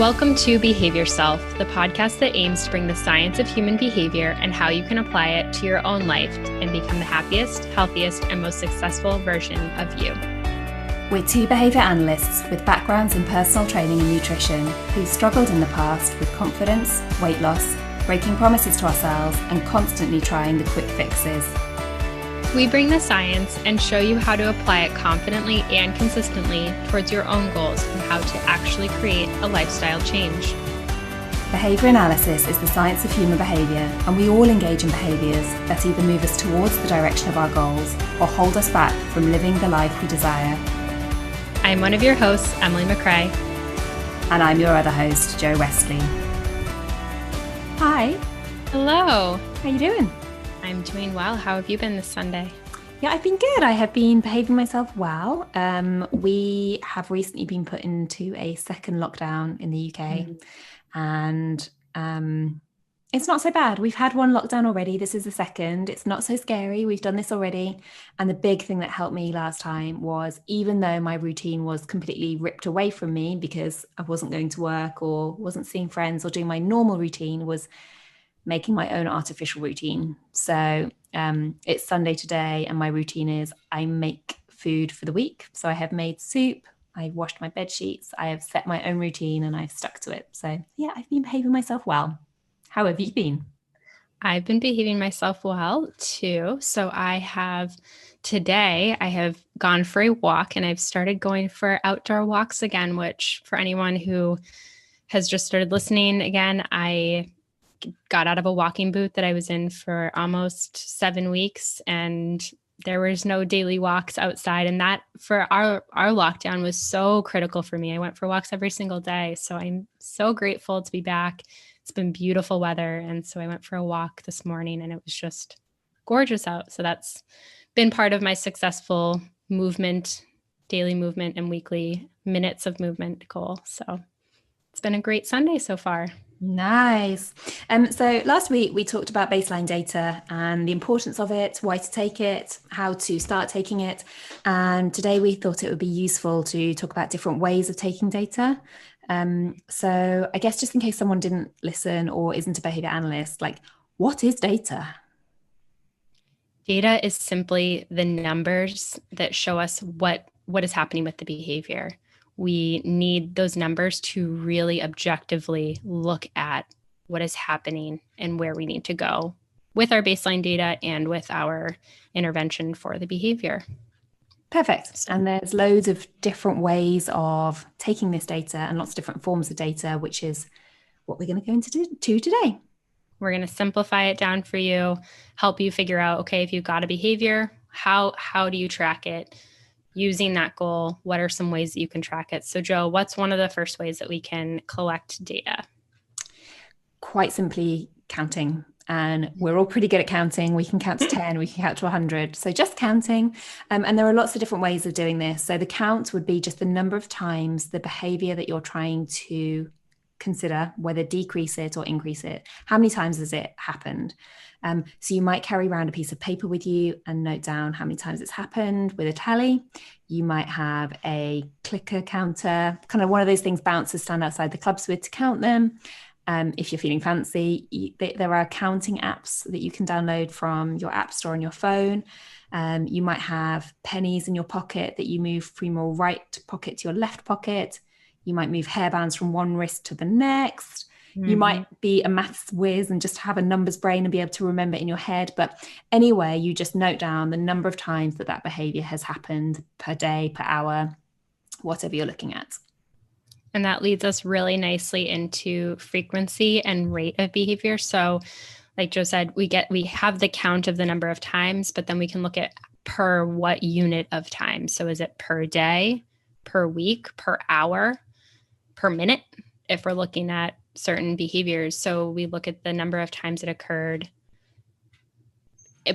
Welcome to Behave Yourself, the podcast that aims to bring the science of human behavior and how you can apply it to your own life and become the happiest, healthiest, and most successful version of you. We're two behaviour analysts with backgrounds in personal training and nutrition who've struggled in the past with confidence, weight loss, breaking promises to ourselves, and constantly trying the quick fixes. We bring the science and show you how to apply it confidently and consistently towards your own goals and how to actually create a lifestyle change. Behaviour analysis is the science of human behaviour, and we all engage in behaviours that either move us towards the direction of our goals or hold us back from living the life we desire. I'm one of your hosts, Emily McRae. And I'm your other host, Jo Wesley. Hi. Hello. How you doing? I'm doing well. How have you been this Sunday? Yeah, I've been good. I have been behaving myself well. We have recently been put into a second lockdown in the UK, and it's not so bad. We've had one lockdown already. This is the second. It's not so scary. We've done this already. And the big thing that helped me last time was, even though my routine was completely ripped away from me because I wasn't going to work or wasn't seeing friends or doing my normal routine, was making my own artificial routine. So it's Sunday today, and my routine is I make food for the week. So I have made soup, I've washed my bed sheets, I have set my own routine, and I've stuck to it. So yeah, I've been behaving myself well. How have you been? I've been behaving myself well too. So today I have gone for a walk, and I've started going for outdoor walks again, which for anyone who has just started listening again, I got out of a walking boot that I was in for almost 7 weeks, and there was no daily walks outside. And that for our lockdown was so critical for me. I went for walks every single day. So I'm so grateful to be back. It's been beautiful weather. And so I went for a walk this morning, and it was just gorgeous out. So that's been part of my successful movement, daily movement and weekly minutes of movement goal. So it's been a great Sunday so far. Nice. So last week we talked about baseline data and the importance of it, why to take it, how to start taking it. And today we thought it would be useful to talk about different ways of taking data. So I guess just in case someone didn't listen or isn't a behavior analyst, like, what is data? Data is simply the numbers that show us what is happening with the behavior. We need those numbers to really objectively look at what is happening and where we need to go with our baseline data and with our intervention for the behavior. Perfect. And there's loads of different ways of taking this data and lots of different forms of data, which is what we're going to go into today. We're going to simplify it down for you, help you figure out, okay, if you've got a behavior, how do you track it? Using that goal, what are some ways that you can track it? So Jo, what's one of the first ways that we can collect data? Quite simply, counting. And we're all pretty good at counting. We can count to 10, we can count to 100. So just counting. And there are lots of different ways of doing this. So the count would be just the number of times the behavior that you're trying to consider, whether decrease it or increase it. How many times has it happened? So you might carry around a piece of paper with you and note down how many times it's happened with a tally. You might have a clicker counter, kind of one of those things bouncers stand outside the clubs with to count them. If you're feeling fancy, there are counting apps that you can download from your app store on your phone. You might have pennies in your pocket that you move from your right pocket to your left pocket. You might move hairbands from one wrist to the next. You might be a maths whiz and just have a numbers brain and be able to remember in your head. But anyway, you just note down the number of times that behavior has happened per day, per hour, whatever you're looking at. And that leads us really nicely into frequency and rate of behavior. So like Jo said, we have the count of the number of times, but then we can look at per what unit of time. So is it per day, per week, per hour, per minute, if we're looking at certain behaviors? So we look at the number of times it occurred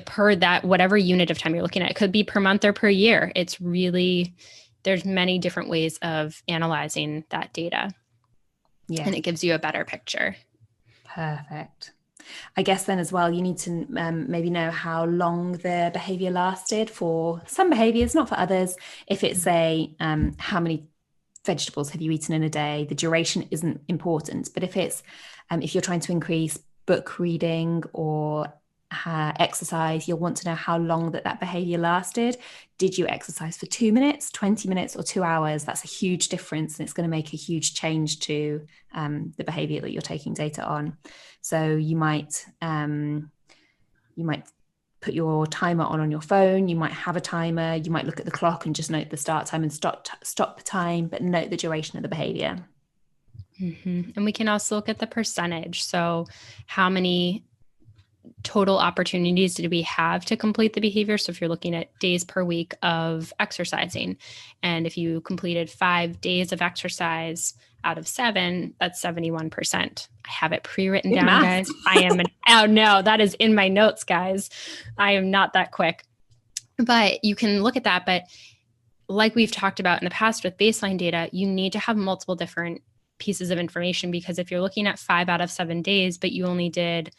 per that, whatever unit of time you're looking at. It could be per month or per year. It's really, there's many different ways of analyzing that data. Yeah. And it gives you a better picture. Perfect. I guess then as well, you need to maybe know how long the behavior lasted for some behaviors, not for others. If it's how many vegetables have you eaten in a day? The duration isn't important. But if you're trying to increase book reading or exercise, you'll want to know how long that behavior lasted. Did you exercise for 2 minutes, 20 minutes, or 2 hours? That's a huge difference, and it's going to make a huge change to the behavior that you're taking data on. So you might put your timer on your phone. You might have a timer. You might look at the clock and just note the start time and stop the time, but note the duration of the behavior. Mm-hmm. And we can also look at the percentage. So how many total opportunities did we have to complete the behavior? So if you're looking at days per week of exercising, and if you completed 5 days of exercise out of 7, that's 71%. I have it pre-written down, guys. Oh no, that is in my notes, guys. I am not that quick. But you can look at that. But like we've talked about in the past with baseline data, you need to have multiple different pieces of information, because if you're looking at 5 out of 7 days, but you only did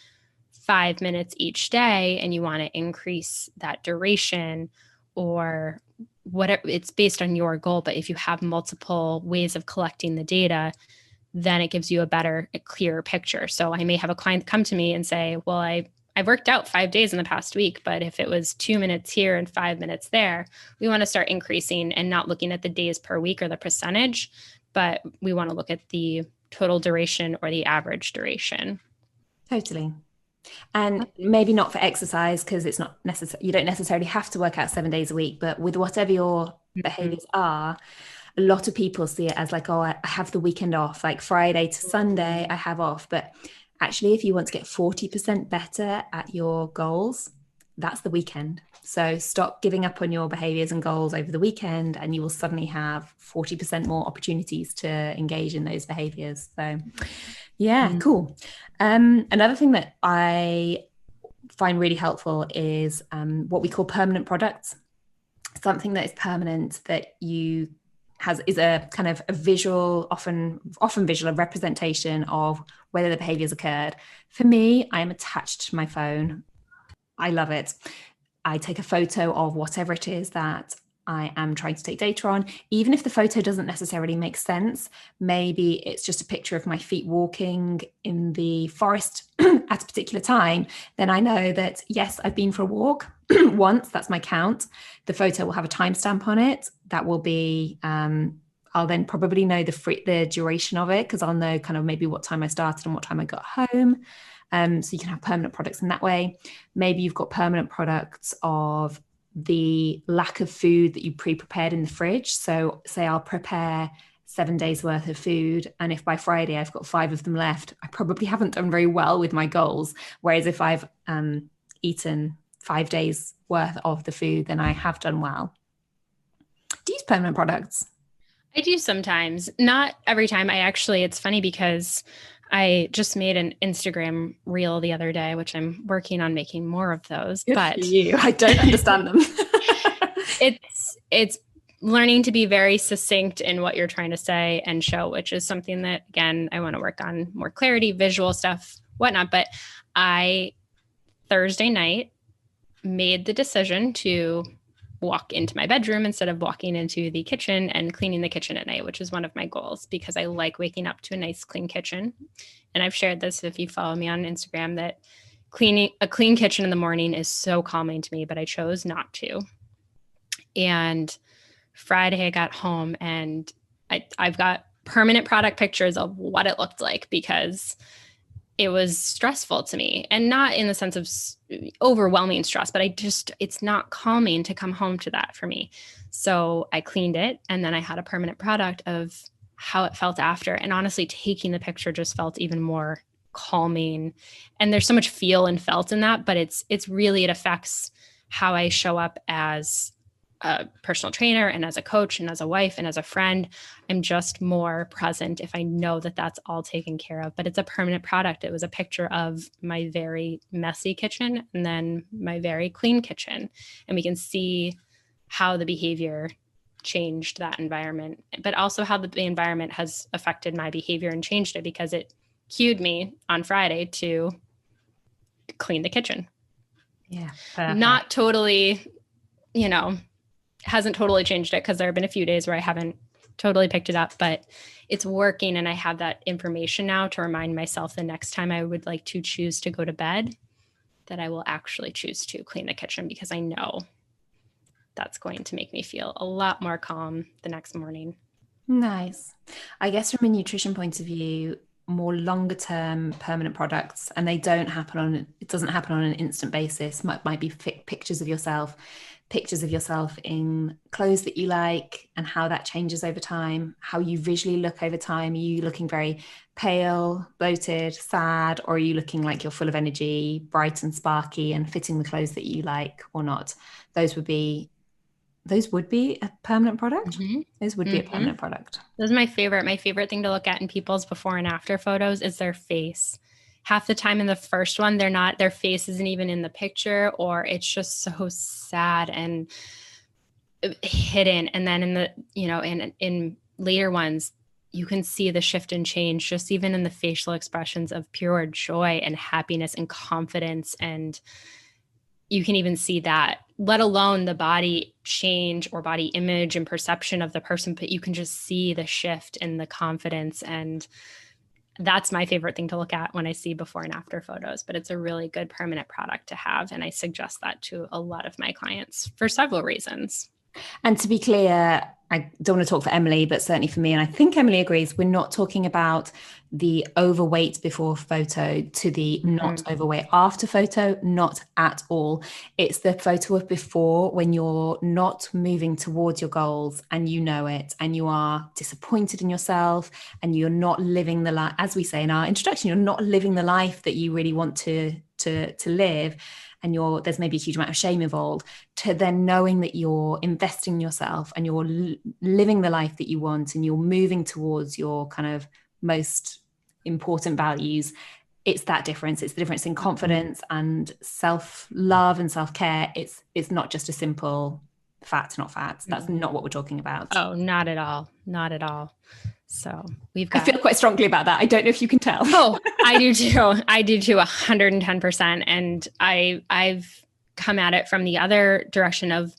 5 minutes each day and you want to increase that duration or whatever, it's based on your goal. But if you have multiple ways of collecting the data, then it gives you a clearer picture. So I may have a client come to me and say, well, I worked out 5 days in the past week, but if it was 2 minutes here and 5 minutes there, we want to start increasing and not looking at the days per week or the percentage, but we want to look at the total duration or the average duration. Totally. And maybe not for exercise, because it's not necessary. You don't necessarily have to work out 7 days a week, but with whatever your behaviors are, a lot of people see it as like, oh, I have the weekend off, like Friday to Sunday, I have off. But actually, if you want to get 40% better at your goals, that's the weekend. So stop giving up on your behaviors and goals over the weekend, and you will suddenly have 40% more opportunities to engage in those behaviors. So yeah, cool. Another thing that I find really helpful is what we call permanent products. Something that is permanent that is a kind of a visual, often visual representation of whether the behaviors occurred. For me, I am attached to my phone. I love it. I take a photo of whatever it is that I am trying to take data on. Even if the photo doesn't necessarily make sense, maybe it's just a picture of my feet walking in the forest at a particular time, then I know that, yes, I've been for a walk once. That's my count. The photo will have a timestamp on it. That will be, I'll then probably know the duration of it, because I'll know kind of maybe what time I started and what time I got home. So you can have permanent products in that way. Maybe you've got permanent products of the lack of food that you pre-prepared in the fridge. So say I'll prepare 7 days worth of food, and if by Friday I've got 5 of them left, I probably haven't done very well with my goals. Whereas if I've eaten 5 days worth of the food, then I have done well. Do you use permanent products? I do sometimes, not every time. It's funny because I just made an Instagram reel the other day, which I'm working on making more of those. Good for you. I don't understand them. It's learning to be very succinct in what you're trying to say and show, which is something that, again, I want to work on more clarity, visual stuff, whatnot. But I, Thursday night, made the decision to walk into my bedroom instead of walking into the kitchen and cleaning the kitchen at night, which is one of my goals, because I like waking up to a nice clean kitchen. And I've shared this, if you follow me on Instagram, that cleaning a clean kitchen in the morning is so calming to me, but I chose not to. And Friday I got home and I've got permanent product pictures of what it looked like, because it was stressful to me, and not in the sense of overwhelming stress, but it's not calming to come home to that for me. So I cleaned it, and then I had a permanent product of how it felt after. And honestly, taking the picture just felt even more calming. And there's so much feel and felt in that, but it affects how I show up as a personal trainer and as a coach and as a wife and as a friend. I'm just more present if I know that that's all taken care of. But it's a permanent product. It was a picture of my very messy kitchen and then my very clean kitchen. And we can see how the behavior changed that environment, but also how the environment has affected my behavior and changed it, because it cued me on Friday to clean the kitchen. Yeah. Perfect. Not totally, hasn't totally changed it, because there have been a few days where I haven't totally picked it up, but it's working. And I have that information now to remind myself the next time I would like to choose to go to bed, that I will actually choose to clean the kitchen, because I know that's going to make me feel a lot more calm the next morning. Nice. I guess from a nutrition point of view, more longer term permanent products, and they don't happen on, it doesn't happen on an instant basis. Might be pictures of yourself in clothes that you like and how that changes over time, how you visually look over time. Are you looking very pale, bloated, sad, or are you looking like you're full of energy, bright and sparky and fitting the clothes that you like or not? Those would be a permanent product. Mm-hmm. Those would be a permanent product. Those are my favorite. My favorite thing to look at in people's before and after photos is their face. Half the time in the first one, their face isn't even in the picture, or it's just so sad and hidden. And then in the, in later ones, you can see the shift and change just even in the facial expressions of pure joy and happiness and confidence. And you can even see that, let alone the body change or body image and perception of the person, but you can just see the shift and the confidence. And that's my favorite thing to look at when I see before and after photos, but it's a really good permanent product to have. And I suggest that to a lot of my clients for several reasons. And to be clear, I don't want to talk for Emily, but certainly for me, and I think Emily agrees, we're not talking about the overweight before photo to the not overweight after photo, not at all. It's the photo of before, when you're not moving towards your goals and you know it, and you are disappointed in yourself, and you're not living the life, as we say in our introduction, you're not living the life that you really want to live. And there's maybe a huge amount of shame involved, to then knowing that you're investing in yourself and you're living the life that you want and you're moving towards your kind of most important values. It's that difference. It's the difference in confidence and self-love and self-care. It's not just a simple fat, not fat. That's not what we're talking about. Oh, not at all. Not at all. So I feel quite strongly about that. I don't know if you can tell. Oh, I do too. I do too, 110%. And I've come at it from the other direction of,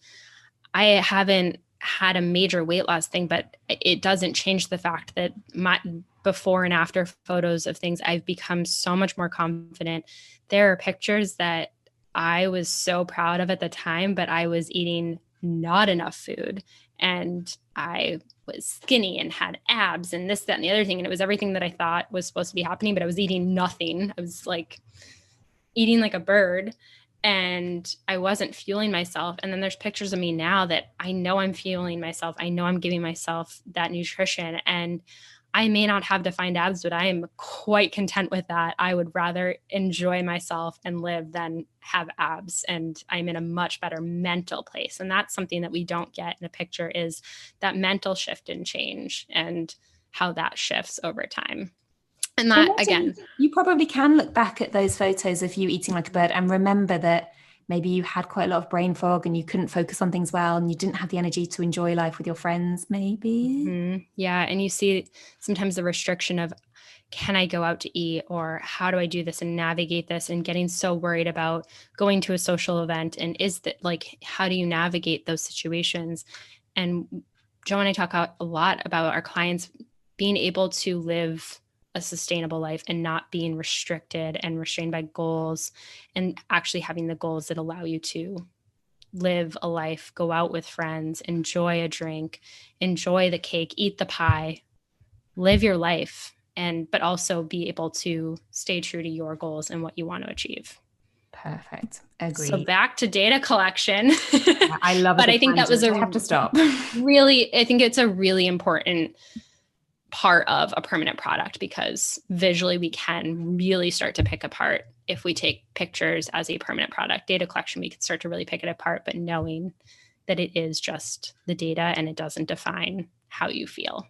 I haven't had a major weight loss thing, but it doesn't change the fact that my before and after photos of things, I've become so much more confident. There are pictures that I was so proud of at the time, but I was eating not enough food, and I was skinny and had abs and this, that, and the other thing. And it was everything that I thought was supposed to be happening, but I was eating nothing. I was like eating like a bird, and I wasn't fueling myself. And then there's pictures of me now that I know I'm fueling myself. I know I'm giving myself that nutrition, and I may not have defined abs, but I am quite content with that. I would rather enjoy myself and live than have abs. And I'm in a much better mental place. And that's something that we don't get in a picture, is that mental shift and change and how that shifts over time. And that, again, you probably can look back at those photos of you eating like a bird and remember that maybe you had quite a lot of brain fog and you couldn't focus on things well, and you didn't have the energy to enjoy life with your friends, maybe. Mm-hmm. Yeah. And you see sometimes the restriction of, can I go out to eat, or how do I do this and navigate this, and getting so worried about going to a social event. And is that like, how do you navigate those situations? And Joe and I talk a lot about our clients being able to live a sustainable life and not being restricted and restrained by goals, and actually having the goals that allow you to live a life, go out with friends, enjoy a drink, enjoy the cake, eat the pie, live your life, but also be able to stay true to your goals and what you want to achieve. Perfect. Agree. So back to data collection. I love it. But I think that was I have to stop. I think it's a really important part of a permanent product, because visually we can really start to pick apart. If we take pictures as a permanent product, data collection, we can start to really pick it apart, but knowing that it is just the data and it doesn't define how you feel.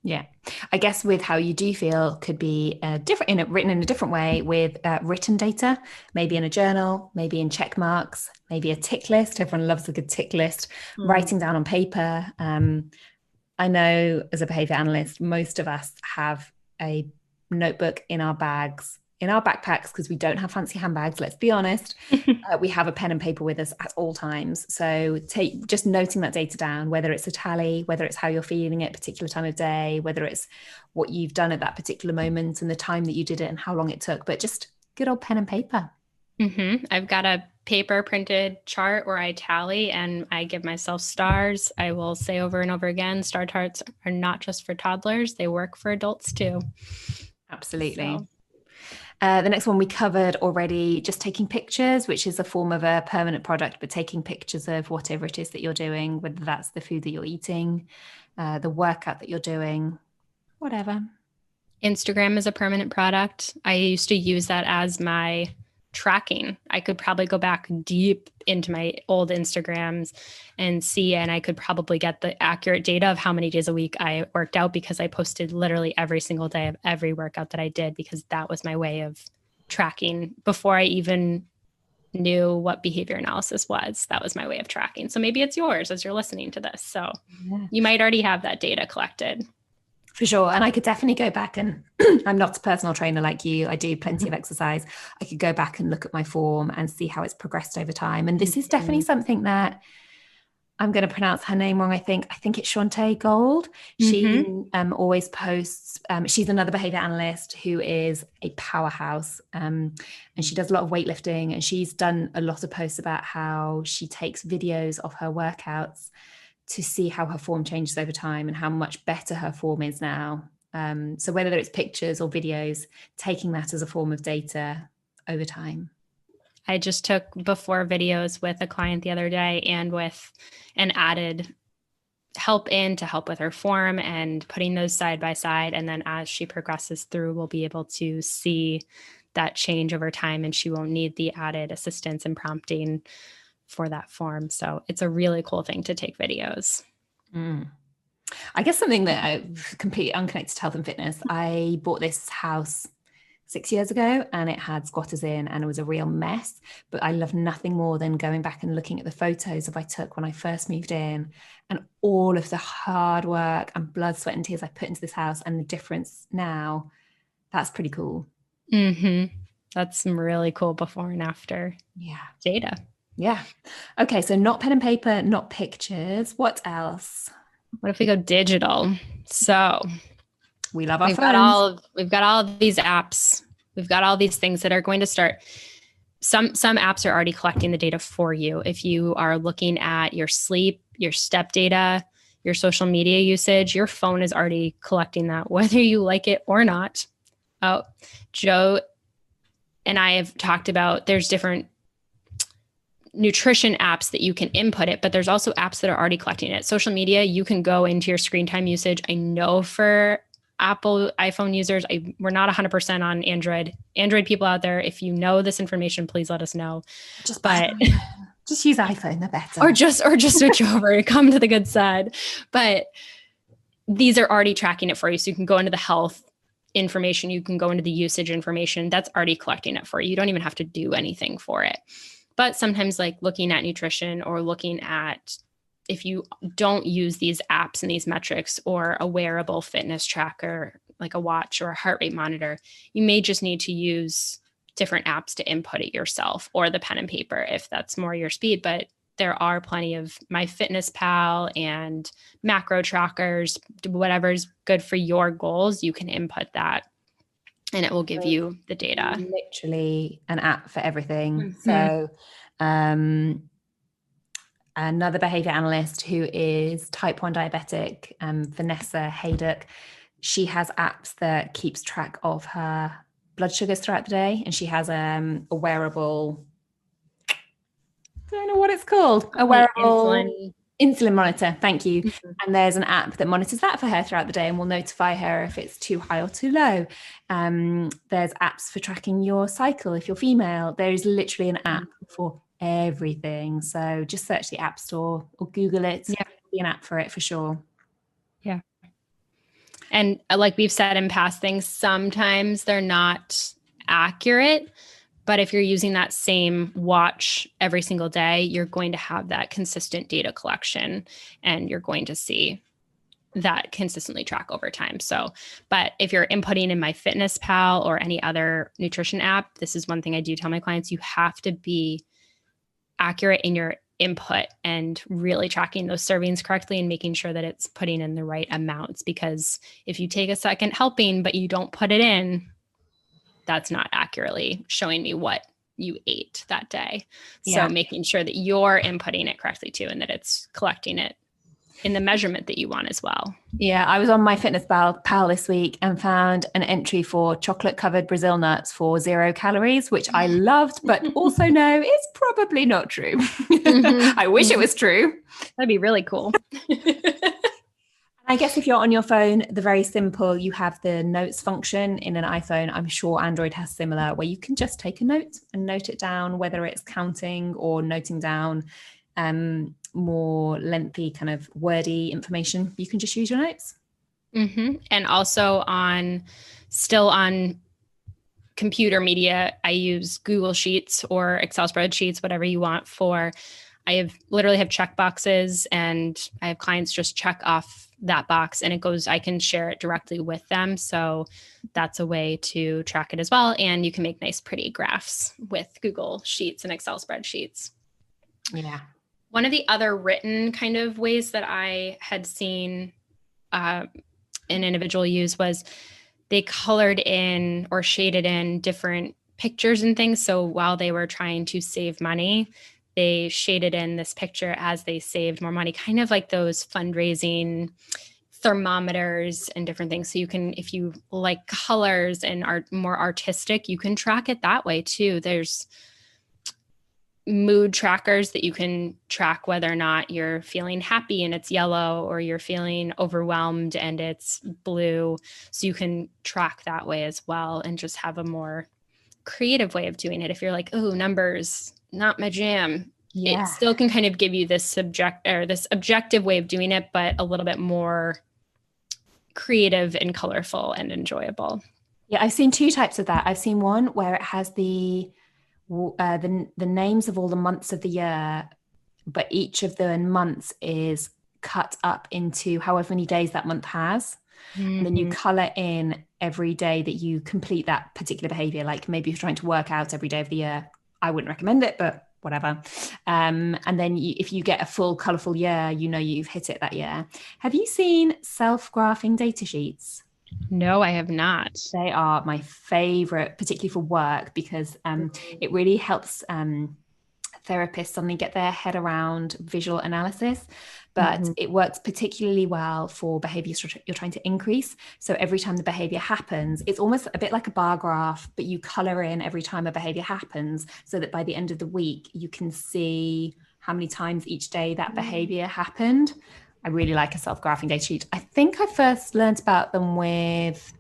Yeah. I guess with how you do feel could be written in a different way, with written data, maybe in a journal, maybe in check marks, maybe a tick list. Everyone loves a good tick list. Writing down on paper. I know as a behavior analyst, most of us have a notebook in our bags in our backpacks, because we don't have fancy handbags, let's be honest, we have a pen and paper with us at all times. So just noting that data down, whether it's a tally, whether it's how you're feeling at a particular time of day, whether it's what you've done at that particular moment and the time that you did it and how long it took, but just good old pen and paper. I've got a paper printed chart where I tally and I give myself stars. I will say over and over again, star charts are not just for toddlers, they work for adults too. Absolutely. The next one we covered already, just taking pictures, which is a form of a permanent product, but taking pictures of whatever it is that you're doing, whether that's the food that you're eating, the workout that you're doing, whatever. Instagram is a permanent product. I used to use that as my tracking. I could probably go back deep into my old Instagrams and see, and I could probably get the accurate data of how many days a week I worked out, because I posted literally every single day of every workout that I did, because that was my way of tracking before I even knew what behavior analysis was. That was my way of tracking. So maybe it's yours as you're listening to this. So you might already have that data collected. For sure. And I could definitely go back and I'm not a personal trainer like you. I do plenty of exercise. I could go back and look at my form and see how it's progressed over time. And this is definitely something that I'm going to pronounce her name wrong. I think it's Shantae Gold. She always posts. She's another behavior analyst who is a powerhouse. And she does a lot of weightlifting, and she's done a lot of posts about how she takes videos of her workouts to see how her form changes over time and how much better her form is now. So whether it's pictures or videos, taking that as a form of data over time. I just took before videos with a client the other day, and added help in to help with her form and putting those side by side. And then as she progresses through, we'll be able to see that change over time, and she won't need the added assistance and prompting for that form. So it's a really cool thing to take videos. I guess something that completely unconnected to health and fitness, I bought this house 6 years ago and it had squatters in and it was a real mess. But I love nothing more than going back and looking at the photos that I took when I first moved in and all of the hard work and blood, sweat and tears I put into this house and the difference now. That's pretty cool. That's some really cool before and after data. Yeah. Okay. So not pen and paper, not pictures. What else? What if we go digital? So we love our phones. We've got all of these apps. We've got all these things that are going to start. Some apps are already collecting the data for you. If you are looking at your sleep, your step data, your social media usage, your phone is already collecting that, whether you like it or not. Oh, Joe and I have talked about there's different nutrition apps that you can input it, but there's also apps that are already collecting it. Social media, you can go into your screen time usage. I know for Apple iPhone users, we're not 100% on Android. Android people out there, if you know this information, please let us know. Just use iPhone, they're better. Or just switch over and come to the good side. But these are already tracking it for you. So you can go into the health information, you can go into the usage information. That's already collecting it for you. You don't even have to do anything for it. But sometimes like looking at nutrition or looking at, if you don't use these apps and these metrics or a wearable fitness tracker, like a watch or a heart rate monitor, you may just need to use different apps to input it yourself, or the pen and paper if that's more your speed. But there are plenty of MyFitnessPal and macro trackers, whatever's good for your goals, you can input that. And it will give you the data. Literally an app for everything. So another behavior analyst who is type 1 diabetic, Vanessa Haydock, she has apps that keeps track of her blood sugars throughout the day. And she has a wearable, I don't know what it's called, a wearable insulin monitor. Thank you. And there's an app that monitors that for her throughout the day and will notify her if it's too high or too low. There's apps for tracking your cycle if you're female. There is literally an app for everything. So just search the App Store or Google it. There'll be an app for it for sure. Yeah. And like we've said in past things, sometimes they're not accurate. But if you're using that same watch every single day, you're going to have that consistent data collection and you're going to see that consistently track over time. So, but if you're inputting in MyFitnessPal or any other nutrition app, this is one thing I do tell my clients, you have to be accurate in your input and really tracking those servings correctly and making sure that it's putting in the right amounts. Because if you take a second helping, but you don't put it in, that's not accurately showing me what you ate that day. So making sure that you're inputting it correctly too, and that it's collecting it in the measurement that you want as well. Yeah, I was on MyFitnessPal this week and found an entry for chocolate covered Brazil nuts for 0 calories, which I loved, but also know is probably not true. I wish it was true. That'd be really cool. I guess if you're on your phone, the very simple, you have the notes function in an iPhone. I'm sure Android has similar, where you can just take a note and note it down, whether it's counting or noting down more lengthy kind of wordy information. You can just use your notes. And also still on computer media, I use Google Sheets or Excel spreadsheets, whatever you want I literally have check boxes, and I have clients just check off that box, and I can share it directly with them. So that's a way to track it as well. And you can make nice, pretty graphs with Google Sheets and Excel spreadsheets. Yeah. One of the other written kind of ways that I had seen an individual use was they colored in or shaded in different pictures and things. So while they were trying to save money, they shaded in this picture as they saved more money, kind of like those fundraising thermometers and different things. So you can, if you like colors and are more artistic, you can track it that way too. There's mood trackers that you can track whether or not you're feeling happy and it's yellow, or you're feeling overwhelmed and it's blue. So you can track that way as well, and just have a more creative way of doing it. If you're like, oh, numbers, not my jam. It still can kind of give you this objective way of doing it, but a little bit more creative and colorful and enjoyable. Yeah, I've seen 2 types of that. I've seen one where it has the names of all the months of the year, but each of the months is cut up into however many days that month has. And then you color in every day that you complete that particular behavior. Like maybe you're trying to work out every day of the year. I wouldn't recommend it, but whatever. And then if you get a full colorful year, you've hit it that year. Have you seen self-graphing data sheets? No, I have not. They are my favorite, particularly for work, because it really helps therapists suddenly get their head around visual analysis. But it works particularly well for behaviors you're trying to increase. So every time the behavior happens, it's almost a bit like a bar graph, but you color in every time a behavior happens, so that by the end of the week, you can see how many times each day that behavior happened. I really like a self-graphing data sheet. I think I first learned about them with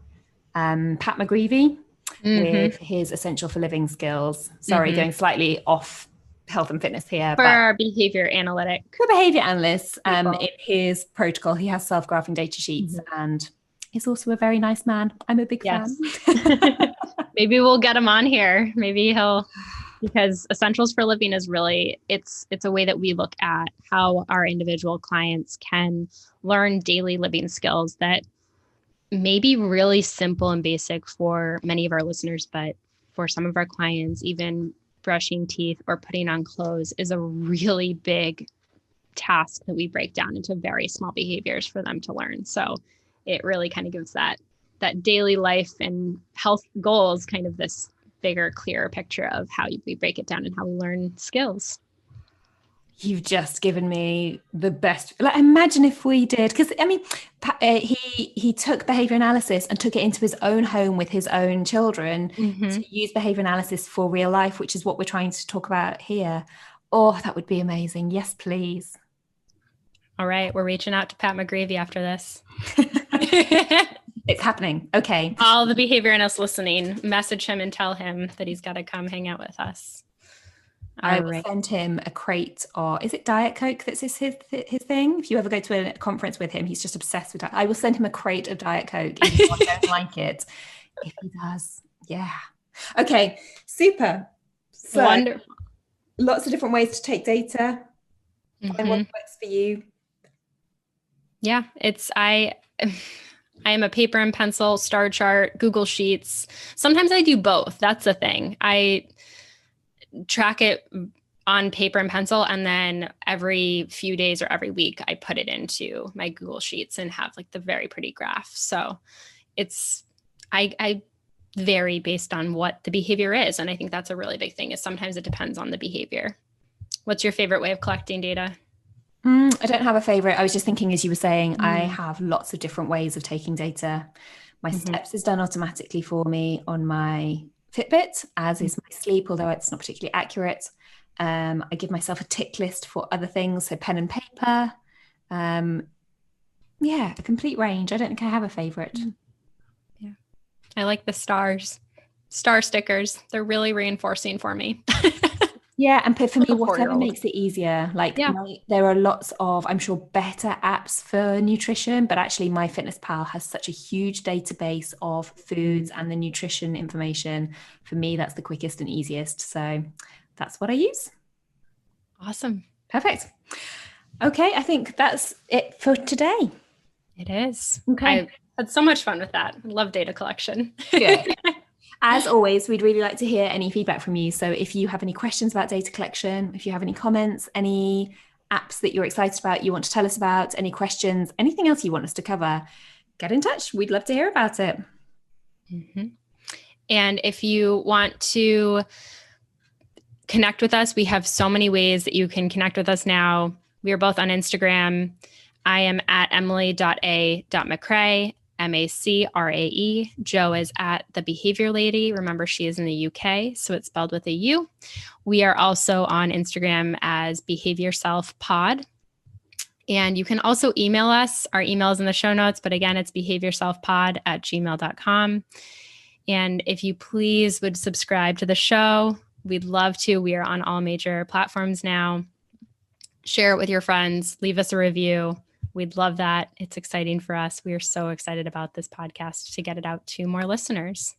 Pat McGreevy, with his Essential for Living skills. Sorry, going slightly off health and fitness here. For our behavior analytic. For behavior analysts, in his protocol, he has self-graphing data sheets, and he's also a very nice man. I'm a big fan. Maybe we'll get him on here. Maybe because Essentials for Living is really, it's a way that we look at how our individual clients can learn daily living skills that may be really simple and basic for many of our listeners, but for some of our clients, even brushing teeth or putting on clothes is a really big task that we break down into very small behaviors for them to learn. So it really kind of gives that daily life and health goals kind of this bigger, clearer picture of how we break it down and how we learn skills. You've just given me the best. Like, imagine if we did, because I mean, he took behavior analysis and took it into his own home with his own children to use behavior analysis for real life, which is what we're trying to talk about here. Oh, that would be amazing. Yes, please. All right, we're reaching out to Pat McGreevy after this. It's happening. Okay. All the behavior analysts listening, message him and tell him that he's got to come hang out with us. I will send him a crate, or is it Diet Coke that's his thing? If you ever go to a conference with him, he's just obsessed with that. I will send him a crate of Diet Coke if I don't like it. If he does, yeah. Okay, super. So, wonderful. Lots of different ways to take data. And what works for you. Yeah, I am a paper and pencil, star chart, Google Sheets. Sometimes I do both. That's the thing. I track it on paper and pencil, and then every few days or every week, I put it into my Google Sheets and have like the very pretty graph. So I vary based on what the behavior is. And I think that's a really big thing, is sometimes it depends on the behavior. What's your favorite way of collecting data? I don't have a favorite. I was just thinking, as you were saying, I have lots of different ways of taking data. My steps is done automatically for me on my Fitbit, as is my sleep, although it's not particularly accurate. I give myself a tick list for other things, so pen and paper. Yeah, a complete range. I don't think I have a favorite. Yeah, I like the star stickers. They're really reinforcing for me. Yeah, and for me, whatever makes it easier. Like there are lots of, I'm sure, better apps for nutrition, but actually MyFitnessPal has such a huge database of foods and the nutrition information. For me, that's the quickest and easiest. So that's what I use. Awesome. Perfect. Okay, I think that's it for today. It is. Okay. I had so much fun with that. I love data collection. Good. As always, we'd really like to hear any feedback from you. So if you have any questions about data collection, if you have any comments, any apps that you're excited about, you want to tell us about, any questions, anything else you want us to cover, get in touch. We'd love to hear about it. Mm-hmm. And if you want to connect with us, we have so many ways that you can connect with us now. We are both on Instagram. I am at emily.a.mccrae, MACRAE. Jo is at The Behavior Lady. Remember, she is in the UK, so it's spelled with a U. We are also on Instagram as Behavior Self Pod. And you can also email us. Our email is in the show notes, but again, it's behaviorselfpod@gmail.com. And if you please would subscribe to the show, we'd love to. We are on all major platforms now. Share it with your friends. Leave us a review. We'd love that. It's exciting for us. We are so excited about this podcast to get it out to more listeners.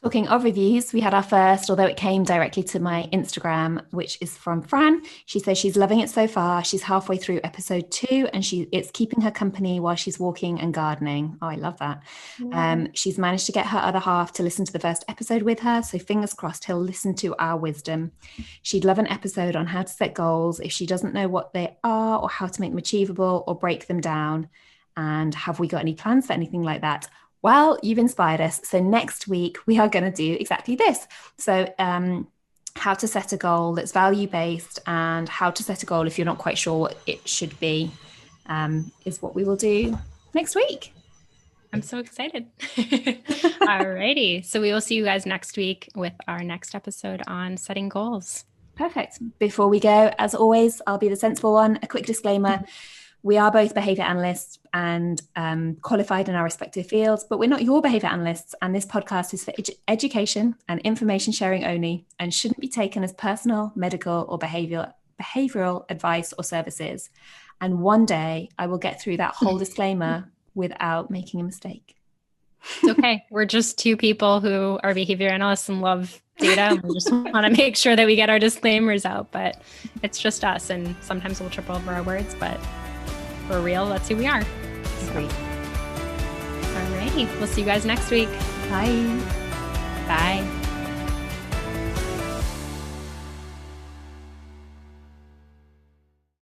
Talking of reviews, we had our first, although it came directly to my Instagram, which is from Fran. She says she's loving it so far. She's halfway through episode 2 and it's keeping her company while she's walking and gardening. Oh, I love that. Yeah. She's managed to get her other half to listen to the first episode with her. So fingers crossed he'll listen to our wisdom. She'd love an episode on how to set goals if she doesn't know what they are or how to make them achievable or break them down. And have we got any plans for anything like that? Well, you've inspired us. So next week, we are going to do exactly this. So how to set a goal that's value-based and how to set a goal if you're not quite sure what it should be is what we will do next week. I'm so excited. All righty. So we will see you guys next week with our next episode on setting goals. Perfect. Before we go, as always, I'll be the sensible one. A quick disclaimer. We are both behavior analysts and qualified in our respective fields, but we're not your behavior analysts. And this podcast is for education and information sharing only and shouldn't be taken as personal, medical, or behavioral advice or services. And one day I will get through that whole disclaimer without making a mistake. It's okay. We're just two people who are behavior analysts and love data. And we just want to make sure that we get our disclaimers out, but it's just us. And sometimes we'll trip over our words, but for real, that's who we are. Great. All righty. We'll see you guys next week. Bye. Bye.